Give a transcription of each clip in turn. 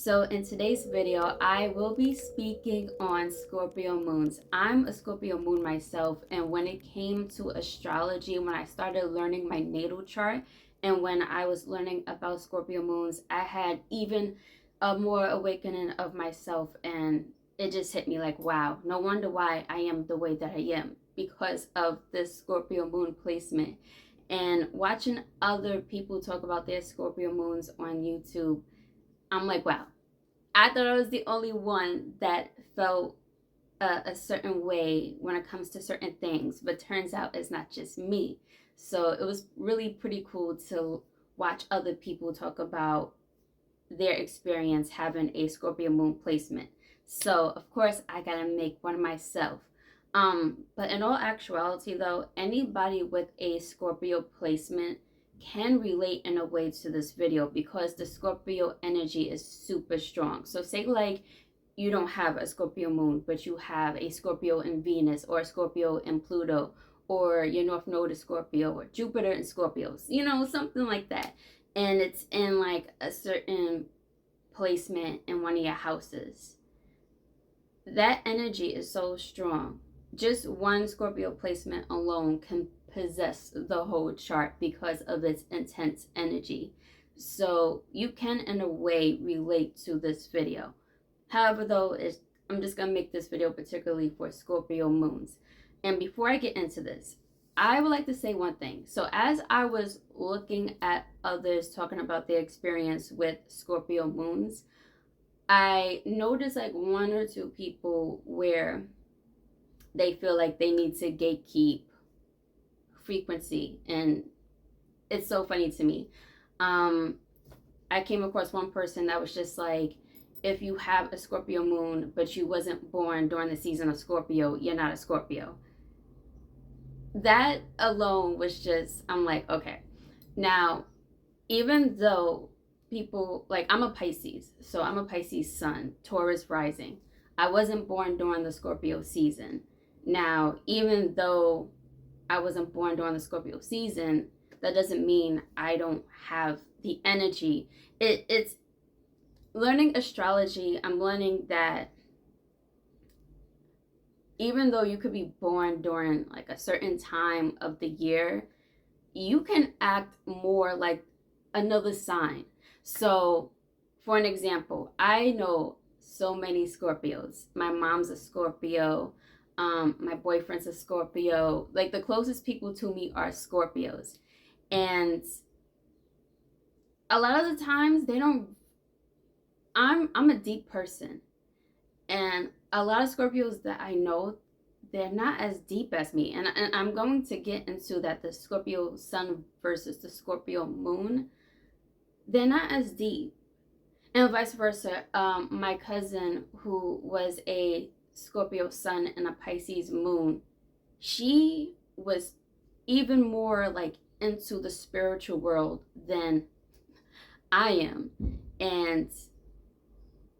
So in today's video, I will be speaking on Scorpio moons. I'm a Scorpio moon myself, and when it came to astrology, when I started learning my natal chart, and when I was learning about Scorpio moons, I had even a more awakening of myself, and it just hit me like, wow, no wonder why I am the way that I am, because of this Scorpio moon placement. And watching other people talk about their Scorpio moons on YouTube, I'm like, wow, I thought I was the only one that felt a certain way when it comes to certain things, but turns out it's not just me. So it was really pretty cool to watch other people talk about their experience having a Scorpio moon placement. So of course I gotta make one myself. But in all actuality though, anybody with a Scorpio placement can relate in a way to this video because the Scorpio energy is super strong. So say like you don't have a Scorpio moon, but you have a Scorpio in Venus or a Scorpio in Pluto, or your North Node is Scorpio or Jupiter in Scorpios, something like that. And it's in like a certain placement in one of your houses. That energy is so strong. Just one Scorpio placement alone can possess the whole chart because of its intense energy. So you can, in a way, relate to this video. However, though, I'm just going to make this video particularly for Scorpio moons. And before I get into this, I would like to say one thing. So as I was looking at others talking about their experience with Scorpio moons, I noticed like one or two people where they feel like they need to gatekeep frequency. And it's so funny to me. I came across one person that was just like, if you have a Scorpio moon, but you wasn't born during the season of Scorpio, you're not a Scorpio. That alone was just, I'm like, okay. Now, even though people, like, I'm a Pisces, so I'm a Pisces sun, Taurus rising. I wasn't born during the Scorpio season. Now, even though I wasn't born during the Scorpio season, that doesn't mean I don't have the energy. It's learning astrology. I'm learning that even though you could be born during like a certain time of the year, you can act more like another sign. So, for an example, I know so many Scorpios. My mom's a Scorpio. My boyfriend's a Scorpio. Like the closest people to me are Scorpios. And a lot of the times they don't I'm a deep person. And a lot of Scorpios that I know, they're not as deep as me. And I'm going to get into that, the Scorpio sun versus the Scorpio moon. They're not as deep. And vice versa. My cousin, who was a Scorpio sun and a Pisces moon, she was even more like into the spiritual world than I am. And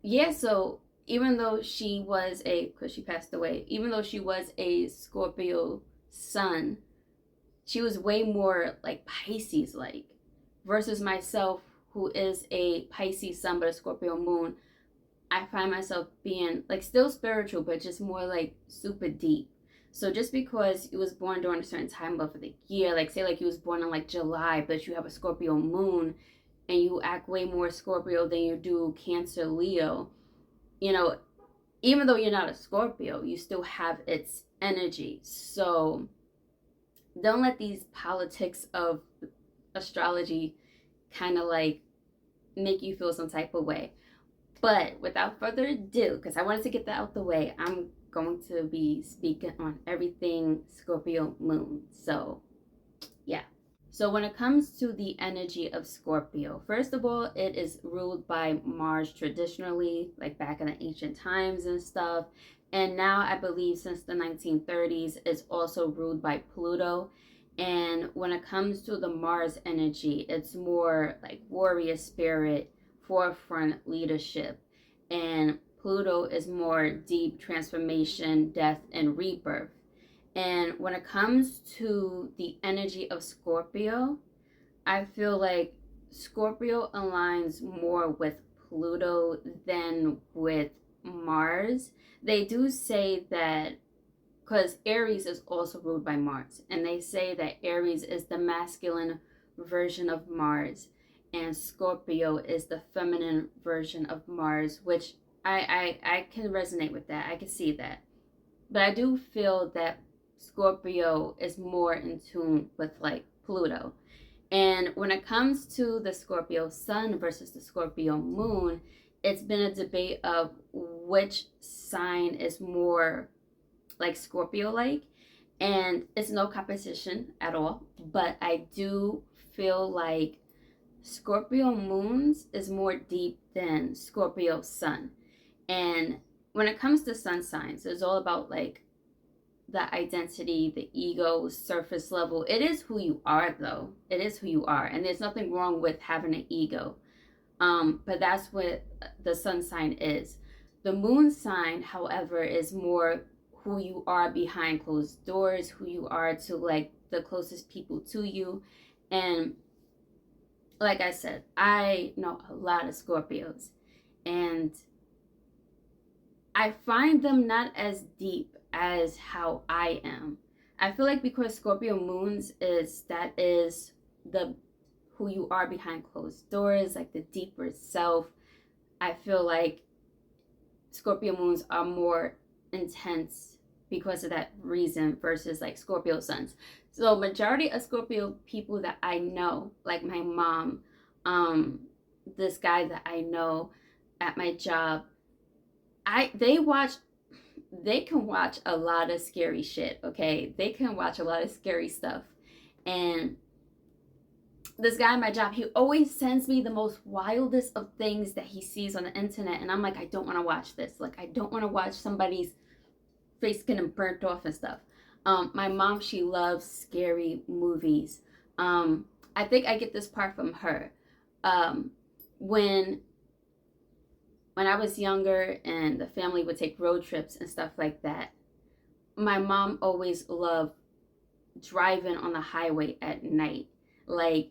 yeah, so even though she was because she passed away, even though she was a Scorpio sun, she was way more like Pisces like, versus myself, who is a Pisces sun but a Scorpio moon. I find myself being like still spiritual, but just more like super deep. So just because you was born during a certain time of the year, like say like you was born in like July, but you have a Scorpio moon and you act way more Scorpio than you do Cancer, Leo, even though you're not a Scorpio, you still have its energy. So don't let these politics of astrology kind of like make you feel some type of way. But without further ado, because I wanted to get that out the way, I'm going to be speaking on everything Scorpio moon. So, yeah. So when it comes to the energy of Scorpio, first of all, it is ruled by Mars traditionally, like back in the ancient times and stuff. And now I believe since the 1930s, it's also ruled by Pluto. And when it comes to the Mars energy, it's more like warrior spirit, forefront leadership. And Pluto is more deep transformation, death, and rebirth. And when it comes to the energy of Scorpio, I feel like Scorpio aligns more with Pluto than with Mars. They do say that because Aries is also ruled by Mars, and they say that Aries is the masculine version of Mars, and Scorpio is the feminine version of Mars, which I can resonate with that. I can see that, but I do feel that Scorpio is more in tune with like Pluto. And when it comes to the Scorpio Sun versus the Scorpio Moon, it's been a debate of which sign is more like Scorpio like, and it's no competition at all, but I do feel like Scorpio moons is more deep than Scorpio sun. And when it comes to sun signs, it's all about like the identity, the ego, surface level. It is who you are, though. It is who you are, and there's nothing wrong with having an ego. But that's what the sun sign is. The moon sign, however, is more who you are behind closed doors, who you are to like the closest people to you. And like I said, I know a lot of Scorpios, and I find them not as deep as how I am. I feel like because Scorpio moons is the who you are behind closed doors, like the deeper self. I feel like Scorpio moons are more intense because of that reason versus like Scorpio suns. So majority of Scorpio people that I know, like my mom, this guy that I know at my job, they can watch a lot of scary shit, okay? They can watch a lot of scary stuff. And this guy at my job, he always sends me the most wildest of things that he sees on the internet, and I'm like, I don't want to watch this. Like, I don't want to watch somebody's face getting burnt off and stuff. My mom, she loves scary movies. I think I get this part from her. When I was younger and the family would take road trips and stuff like that, my mom always loved driving on the highway at night. Like,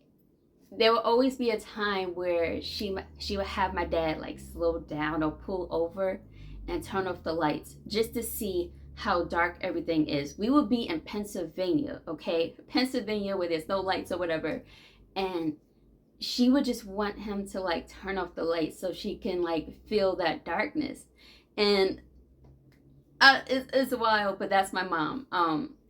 there will always be a time where she would have my dad like slow down or pull over and turn off the lights just to see how dark everything is. We would be in Pennsylvania, okay? Pennsylvania where there's no lights or whatever. And she would just want him to like turn off the lights so she can like feel that darkness. And it's wild, but that's my mom.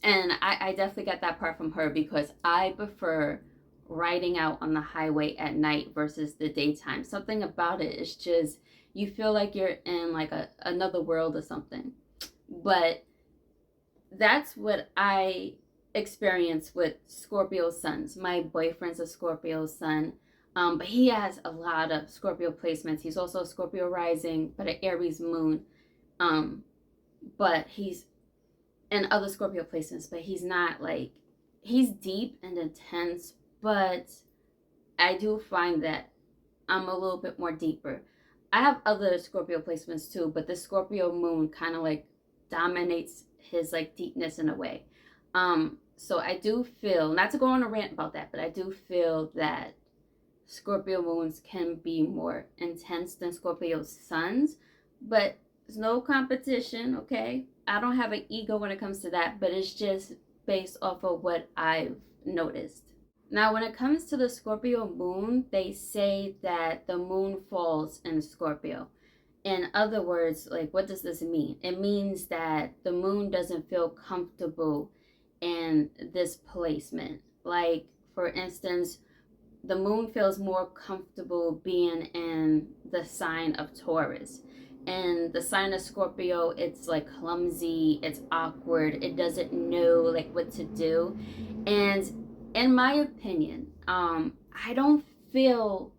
And I definitely got that part from her because I prefer riding out on the highway at night versus the daytime. Something about it is just, you feel like you're in like another world or something. But that's what I experience with Scorpio suns. My boyfriend's a Scorpio sun, but he has a lot of Scorpio placements. He's also a Scorpio rising, but an Aries moon. But he's in other Scorpio placements, but he's not like, he's deep and intense, but I do find that I'm a little bit more deeper. I have other Scorpio placements too, but the Scorpio moon kind of like dominates his like deepness in a way. So I do feel, not to go on a rant about that, but I do feel that Scorpio moons can be more intense than Scorpio suns, but there's no competition, okay? I don't have an ego when it comes to that, but it's just based off of what I've noticed. Now, when it comes to the Scorpio moon, they say that the moon falls in Scorpio. In other words, like, what does this mean? It means that the moon doesn't feel comfortable in this placement. Like, for instance, the moon feels more comfortable being in the sign of Taurus. And the sign of Scorpio, it's like clumsy, it's awkward, it doesn't know like what to do. And in my opinion, I don't feel,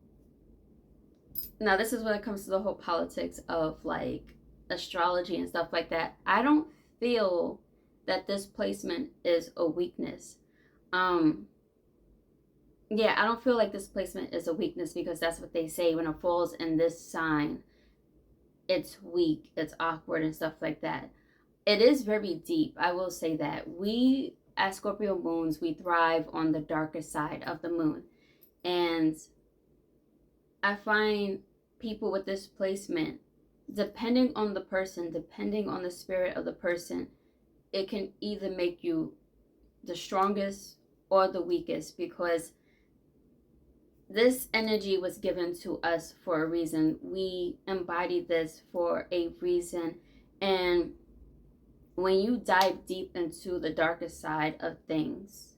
now this is when it comes to the whole politics of like astrology and stuff like that, I don't feel that this placement is a weakness. Yeah, I don't feel like this placement is a weakness because that's what they say when it falls in this sign. It's weak, it's awkward and stuff like that. It is very deep, I will say that. We, as Scorpio moons, we thrive on the darker side of the moon. And I find people with this placement, depending on the person, depending on the spirit of the person, it can either make you the strongest or the weakest, because this energy was given to us for a reason. We embodied this for a reason. And when you dive deep into the darker side of things,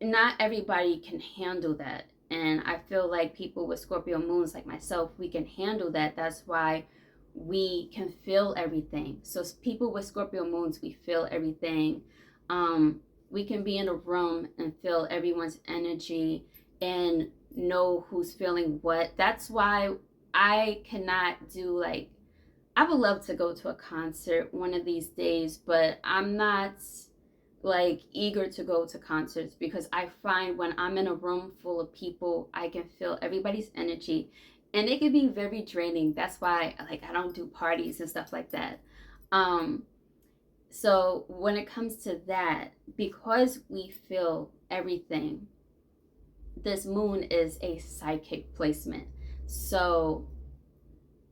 not everybody can handle that. And I feel like people with Scorpio moons like myself, we can handle that. That's why we can feel everything. So people with Scorpio moons, we feel everything. We can be in a room and feel everyone's energy and know who's feeling what. That's why I cannot do, like, I would love to go to a concert one of these days, but I'm not like eager to go to concerts, because I find when I'm in a room full of people, I can feel everybody's energy, and it can be very draining. That's why, like, I don't do parties and stuff like that. So when it comes to that, because we feel everything, this moon is a psychic placement. So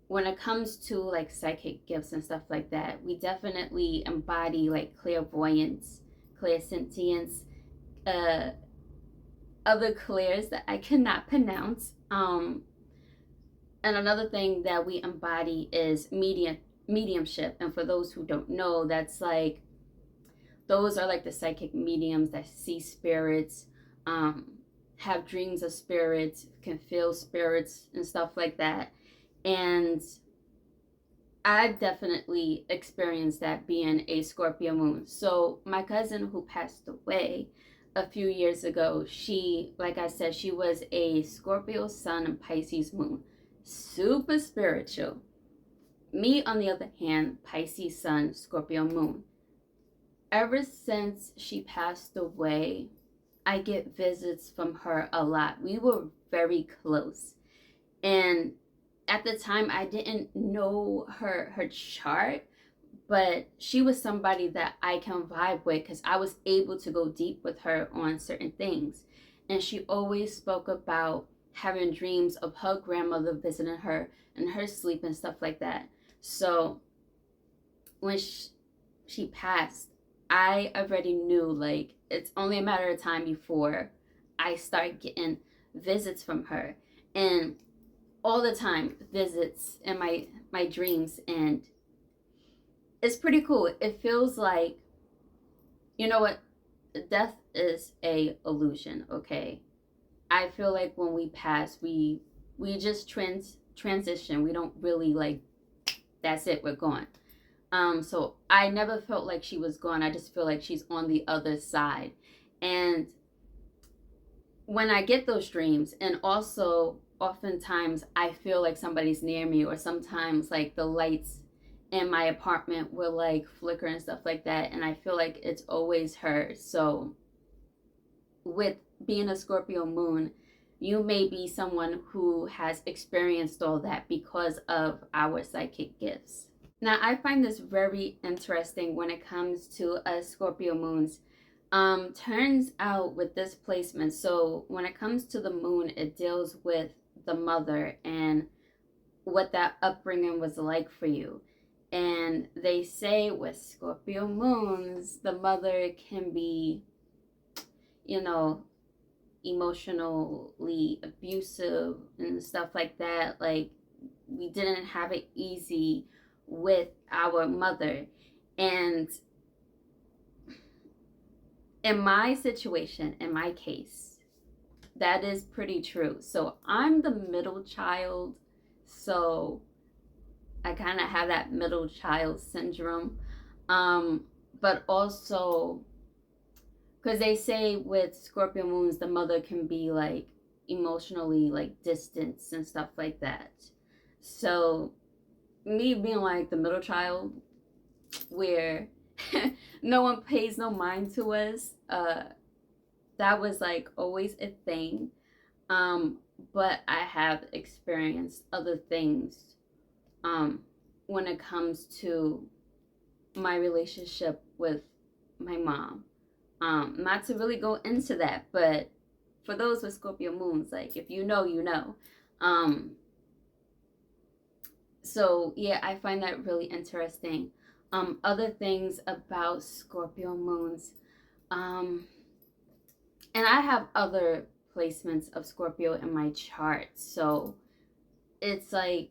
when it comes to like psychic gifts and stuff like that, we definitely embody like clairvoyance, clairsentience, other clairs that I cannot pronounce. And another thing that we embody is mediumship. And for those who don't know, that's like, those are like the psychic mediums that see spirits, have dreams of spirits, can feel spirits and stuff like that. And I've definitely experienced that being a Scorpio moon. So my cousin who passed away a few years ago, she, like I said, she was a Scorpio Sun and Pisces moon. Super spiritual. Me, on the other hand, Pisces Sun, Scorpio moon. Ever since she passed away, I get visits from her a lot. We were very close. And at the time, I didn't know her chart, but she was somebody that I can vibe with, because I was able to go deep with her on certain things. And she always spoke about having dreams of her grandmother visiting her in her sleep and stuff like that. So when she passed, I already knew, like, it's only a matter of time before I start getting visits from her. And all the time, visits in my dreams. And it's pretty cool. It feels like, you know what, death is a illusion, okay? I feel like when we pass, we just transition. We don't really, like, that's it, we're gone. So I never felt like she was gone. I just feel like she's on the other side. And when I get those dreams, and also oftentimes I feel like somebody's near me, or sometimes like the lights in my apartment will like flicker and stuff like that, and I feel like it's always her. So with being a Scorpio moon, you may be someone who has experienced all that because of our psychic gifts. Now, I find this very interesting when it comes to Scorpio moons. Turns out with this placement, so when it comes to the moon, it deals with the mother and what that upbringing was like for you. And they say with Scorpio moons, the mother can be, you know, emotionally abusive and stuff like that. Like, we didn't have it easy with our mother. And in my situation, in my case, that is pretty true. So I'm the middle child, so I kind of have that middle child syndrome. But also, because they say with Scorpio moons, the mother can be like emotionally like distant and stuff like that. So me being like the middle child, where no one pays no mind to us, that was like always a thing. But I have experienced other things when it comes to my relationship with my mom. Not to really go into that, but for those with Scorpio moons, like, if you know, you know. Um, so yeah, I find that really interesting. Other things about Scorpio moons. Um, and I have other placements of Scorpio in my chart. So it's like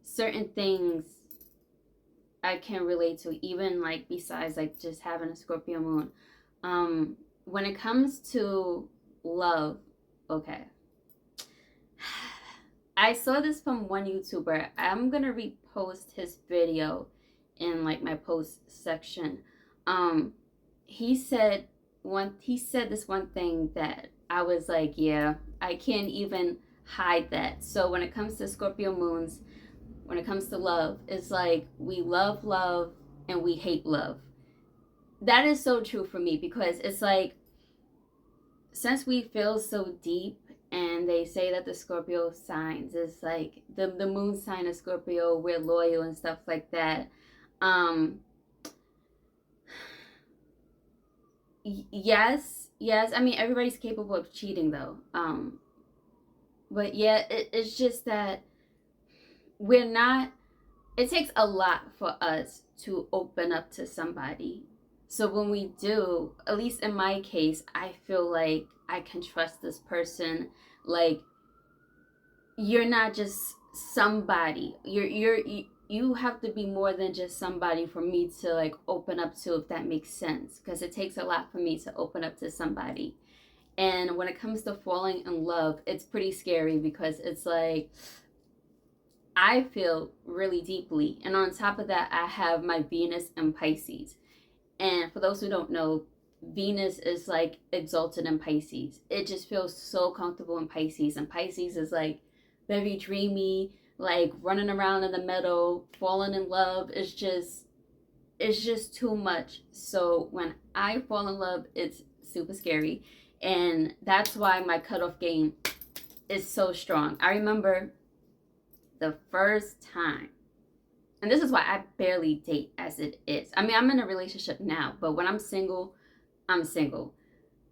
certain things I can relate to, even like besides like just having a Scorpio moon. When it comes to love, okay. I saw this from one YouTuber. I'm gonna repost his video in like my post section. Um, he said this one thing that I was like, yeah, I can't even hide that. So when it comes to Scorpio moons, when it comes to love, it's like we love love and we hate love. That is so true for me because it's like since we feel so deep and they say that the Scorpio signs is like the moon sign of Scorpio, we're loyal and stuff like that. Um yes, I mean everybody's capable of cheating though. But yeah, it's just that we're not, it takes a lot for us to open up to somebody. So when we do, at least in my case, I feel like I can trust this person. Like you're not just somebody. You have to be more than just somebody for me to like open up to, if that makes sense, because it takes a lot for me to open up to somebody. And when it comes to falling in love, it's pretty scary because it's like I feel really deeply. And on top of that, I have my Venus in Pisces. And for those who don't know, Venus is like exalted in Pisces. It just feels so comfortable in Pisces. And Pisces is like very dreamy, like running around in the meadow, falling in love. It's just too much. So when I fall in love, it's super scary. And that's why my cutoff game is so strong. I remember the first time, and this is why I barely date as it is. I mean, I'm in a relationship now, but when I'm single, I'm single.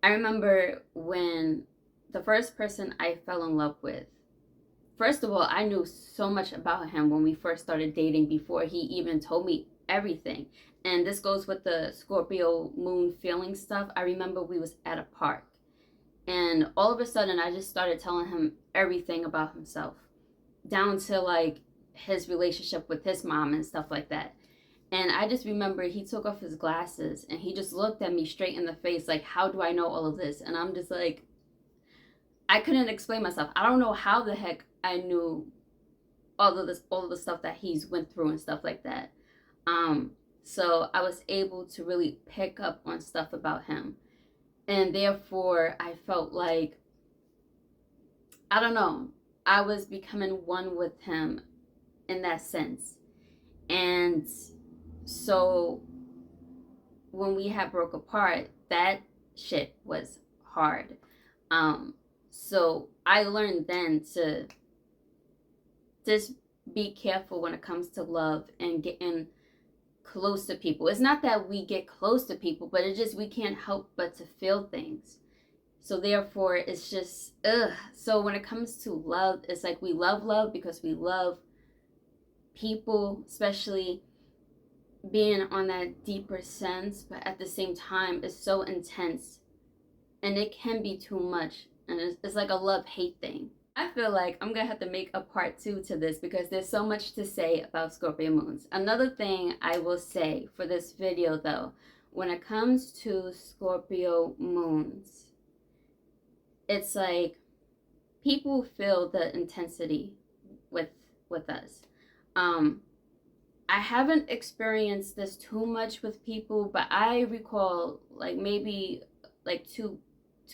I remember when the first person I fell in love with, first of all, I knew so much about him when we first started dating before he even told me everything. And this goes with the Scorpio moon feeling stuff. I remember we was at a park and all of a sudden I just started telling him everything about himself, down to like his relationship with his mom and stuff like that. And I just remember he took off his glasses and he just looked at me straight in the face, like, how do I know all of this? And I'm just like, I couldn't explain myself. I don't know how the heck I knew all of the stuff that he's went through and stuff like that. Um, so I was able to really pick up on stuff about him. And therefore I felt like, I don't know, I was becoming one with him in that sense. And so when we had broke apart, that shit was hard. Um, so I learned then to just be careful when it comes to love and getting close to people. It's not that we get close to people, but it's just we can't help but to feel things. So therefore, it's just ugh. So when it comes to love, it's like we love love because we love people, especially being on that deeper sense, but at the same time it's so intense and it can be too much, and it's like a love-hate thing. I feel like I'm gonna have to make a part two to this because there's so much to say about Scorpio moons. Another thing I will say for this video though, when it comes to Scorpio moons, it's like people feel the intensity with us. um I haven't experienced this too much with people, but I recall like maybe like two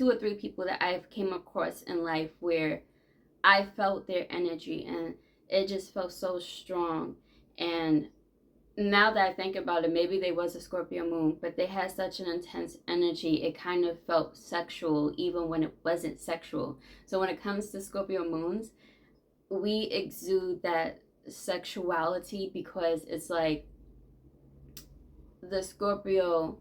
or three people that I've came across in life where I felt their energy and it just felt so strong. And now that I think about it, maybe they was a Scorpio moon, but they had such an intense energy, it kind of felt sexual even when it wasn't sexual. So when it comes to Scorpio moons, we exude that sexuality because it's like the Scorpio,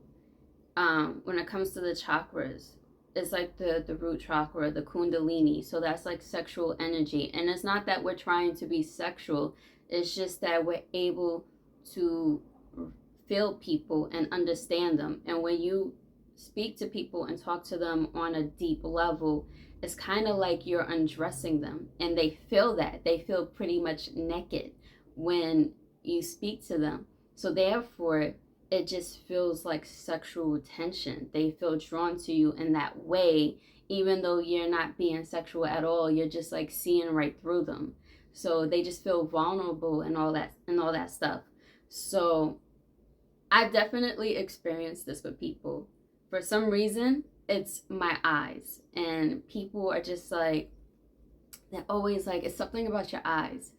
when it comes to the chakras, is like the root chakra, the kundalini. So that's like sexual energy. And it's not that we're trying to be sexual, it's just that we're able to feel people and understand them. And when you speak to people and talk to them on a deep level, it's kind of like you're undressing them, and they feel that. They feel pretty much naked when you speak to them. So therefore, it just feels like sexual tension. They feel drawn to you in that way, even though you're not being sexual at all. You're just like seeing right through them. So they just feel vulnerable and all that stuff. So I've definitely experienced this with people. For some reason, it's my eyes. And people are just like, they're always like, it's something about your eyes.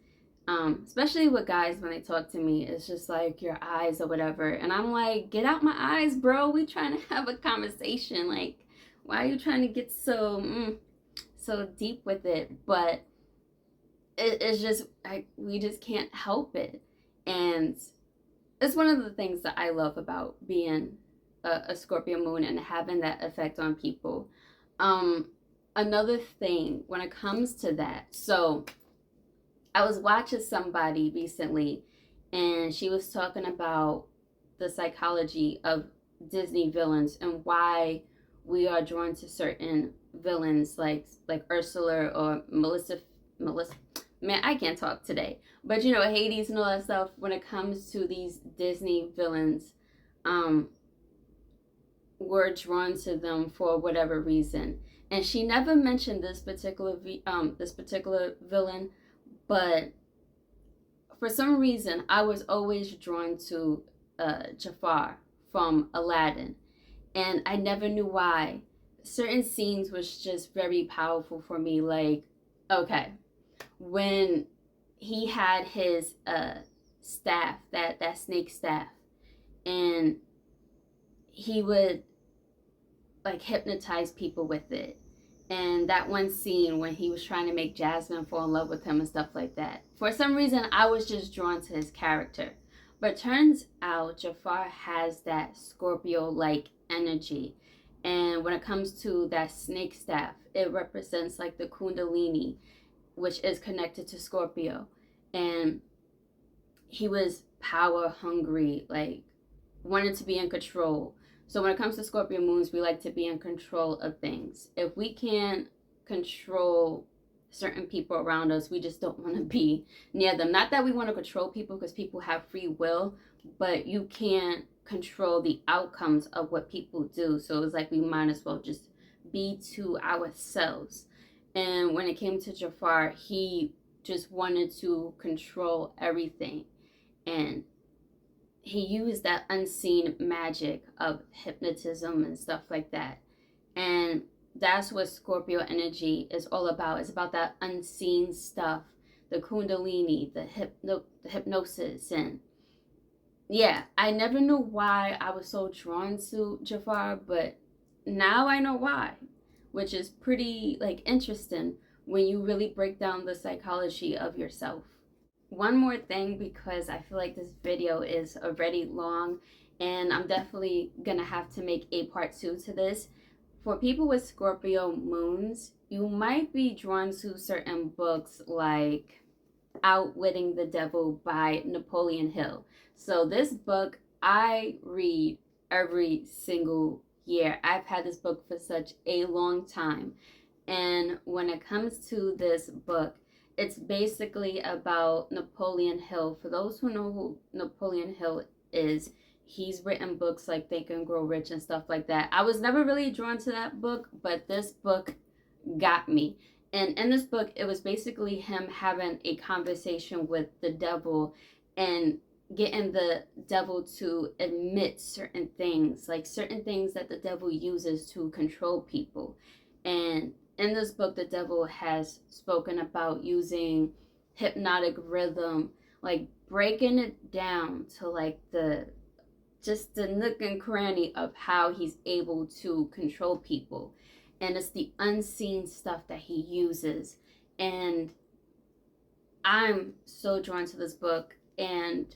Especially with guys when they talk to me, it's just like your eyes or whatever. And I'm like, get out my eyes, bro. We trying to have a conversation. Like, why are you trying to get so deep with it? But it's just, we just can't help it. And it's one of the things that I love about being a Scorpio moon and having that effect on people. Another thing when it comes to that, so I was watching somebody recently, and she was talking about the psychology of Disney villains and why we are drawn to certain villains like Ursula or Melissa. Man, I can't talk today. But you know, Hades and all that stuff. When it comes to these Disney villains, we're drawn to them for whatever reason. And she never mentioned this particular villain, but for some reason, I was always drawn to Jafar from Aladdin, and I never knew why. Certain scenes was just very powerful for me. Like, okay, when he had his staff, that snake staff, and he would like hypnotize people with it. And that one scene when he was trying to make Jasmine fall in love with him and stuff like that. For some reason, I was just drawn to his character. But turns out Jafar has that Scorpio-like energy. And when it comes to that snake staff, it represents like the Kundalini, which is connected to Scorpio. And he was power hungry, like wanted to be in control. So when it comes to Scorpio moons, we like to be in control of things. If we can't control certain people around us, we just don't want to be near them. Not that we want to control people, because people have free will, but you can't control the outcomes of what people do. So it's like we might as well just be to ourselves. And when it came to Jafar, he just wanted to control everything. And he used that unseen magic of hypnotism and stuff like that. And that's what Scorpio energy is all about. It's about that unseen stuff, the Kundalini, the hypnosis. And yeah, I never knew why I was so drawn to Jafar, but now I know why, which is pretty like interesting when you really break down the psychology of yourself. One more thing, because I feel like this video is already long and I'm definitely gonna have to make a part 2 to this. For people with Scorpio moons, you might be drawn to certain books like Outwitting the Devil by Napoleon Hill. So this book I read every single year. I've had this book for such a long time. And when it comes to this book, it's basically about Napoleon Hill. For those who know who Napoleon Hill is, he's written books like Think and Grow Rich and stuff like that. I was never really drawn to that book, but this book got me. And in this book, it was basically him having a conversation with the devil and getting the devil to admit certain things, like certain things that the devil uses to control people. And in this book, the devil has spoken about using hypnotic rhythm, like breaking it down to like just the nook and cranny of how he's able to control people. And it's the unseen stuff that he uses. And I'm so drawn to this book, and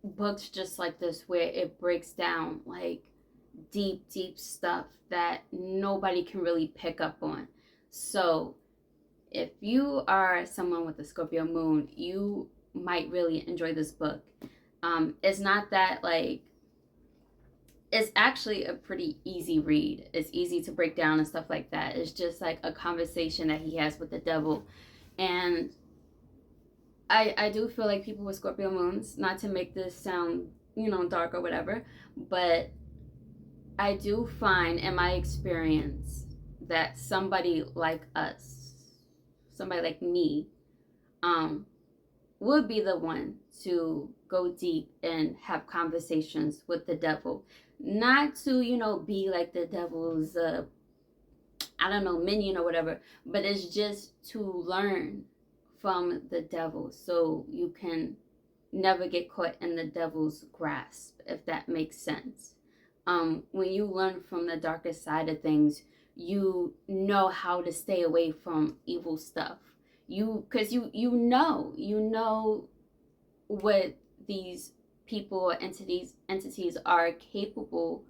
books just like this where it breaks down like deep, deep stuff that nobody can really pick up on. So if you are someone with a Scorpio moon, you might really enjoy this book. It's not that like, it's actually a pretty easy read. It's easy to break down and stuff like that. It's just like a conversation that he has with the devil. And I do feel like people with Scorpio moons, not to make this sound, dark or whatever, but I do find in my experience that somebody like us, somebody like me, um, would be the one to go deep and have conversations with the devil. Not to, be like the devil's, I don't know, minion or whatever, but it's just to learn from the devil so you can never get caught in the devil's grasp, if that makes sense. When you learn from the darkest side of things, you know how to stay away from evil stuff. Because you know what these people or entities are capable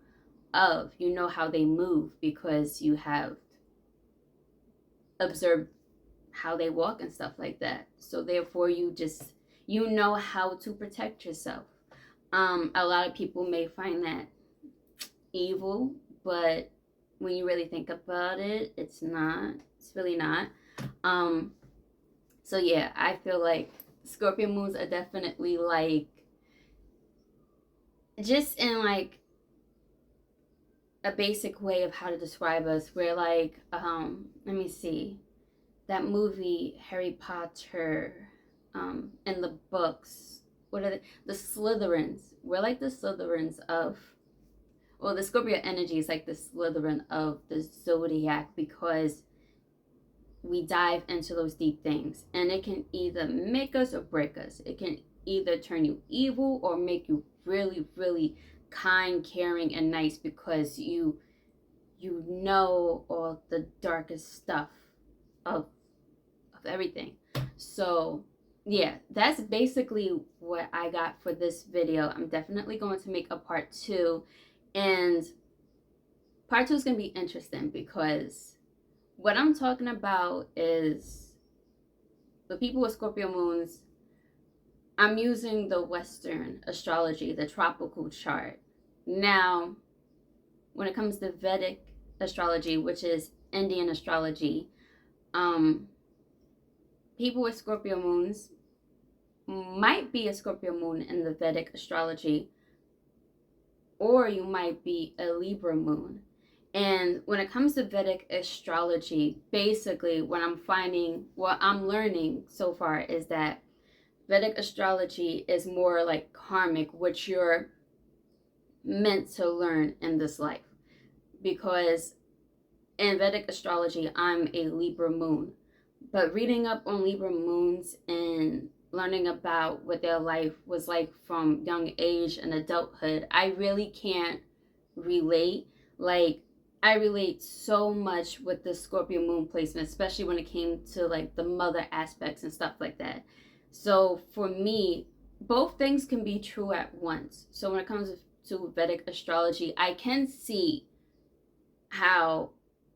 of. You know how they move because you have observed how they walk and stuff like that. So therefore you know how to protect yourself. A lot of people may find that evil, but when you really think about it, it's not. It's really not. So yeah, I feel like Scorpio moons are definitely like, just in like a basic way of how to describe us, we're like, let me see, that movie Harry Potter, and the books, what are the Slytherins? We're like the Slytherins of, well, the Scorpio energy is like the Slytherin of the zodiac, because we dive into those deep things, and it can either make us or break us. It can either turn you evil or make you really, really kind, caring, and nice, because you know all the darkest stuff of everything. So yeah, that's basically what I got for this video. I'm definitely going to make a part 2, and part 2 is going to be interesting, because what I'm talking about is the people with Scorpio moons. I'm using the Western astrology, the tropical chart. Now, when it comes to Vedic astrology, which is Indian astrology, people with Scorpio moons might be a Scorpio moon in the Vedic astrology, or you might be a Libra moon. And when it comes to Vedic astrology, basically what I'm learning so far is that Vedic astrology is more like karmic, which you're meant to learn in this life. Because in Vedic astrology, I'm a Libra moon. But reading up on Libra moons and learning about what their life was like from young age and adulthood, I really can't relate. Like, I relate so much with the Scorpio moon placement, especially when it came to like the mother aspects and stuff like that. So for me, both things can be true at once. So when it comes to Vedic astrology, I can see how,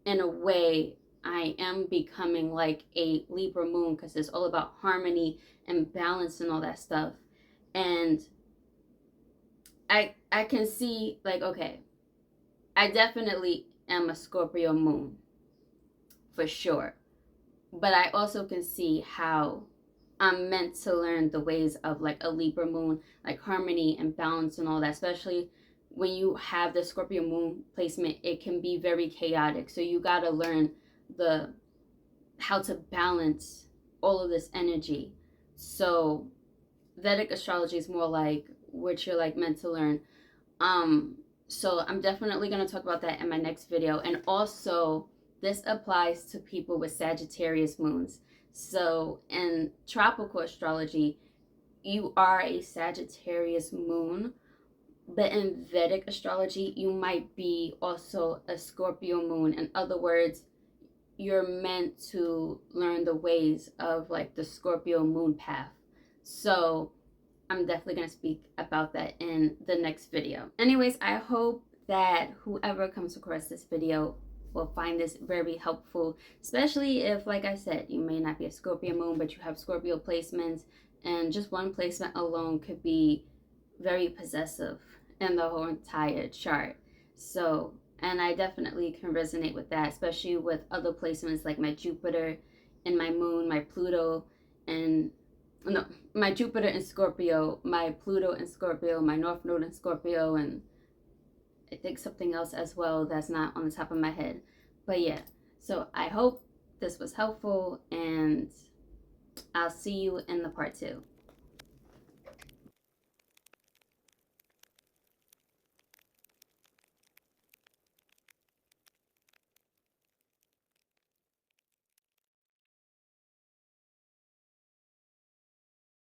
in a way, I am becoming like a Libra moon, because it's all about harmony and balance and all that stuff. And I can see like, okay, I definitely am a Scorpio moon for sure. But I also can see how I'm meant to learn the ways of like a Libra moon, like harmony and balance and all that, especially when you have the Scorpio moon placement. It can be very chaotic. So you got to learn how to balance all of this energy. So Vedic astrology is more like what you're like meant to learn. So I'm definitely going to talk about that in my next video. And also, this applies to people with Sagittarius moons. So in tropical astrology, you are a Sagittarius moon, but in Vedic astrology, you might be also a Scorpio moon. In other words, you're meant to learn the ways of like the Scorpio moon path. So I'm definitely going to speak about that in the next video. Anyways, I hope that whoever comes across this video will find this very helpful, especially if, like I said, you may not be a Scorpio moon, but you have Scorpio placements, and just one placement alone could be very possessive in the whole entire chart. So, and I definitely can resonate with that, especially with other placements like my Jupiter and my moon, my Pluto, and no, my Jupiter in Scorpio, my Pluto in Scorpio, my North Node in Scorpio, and I think something else as well that's not on the top of my head. But yeah, so I hope this was helpful, and I'll see you in the part 2.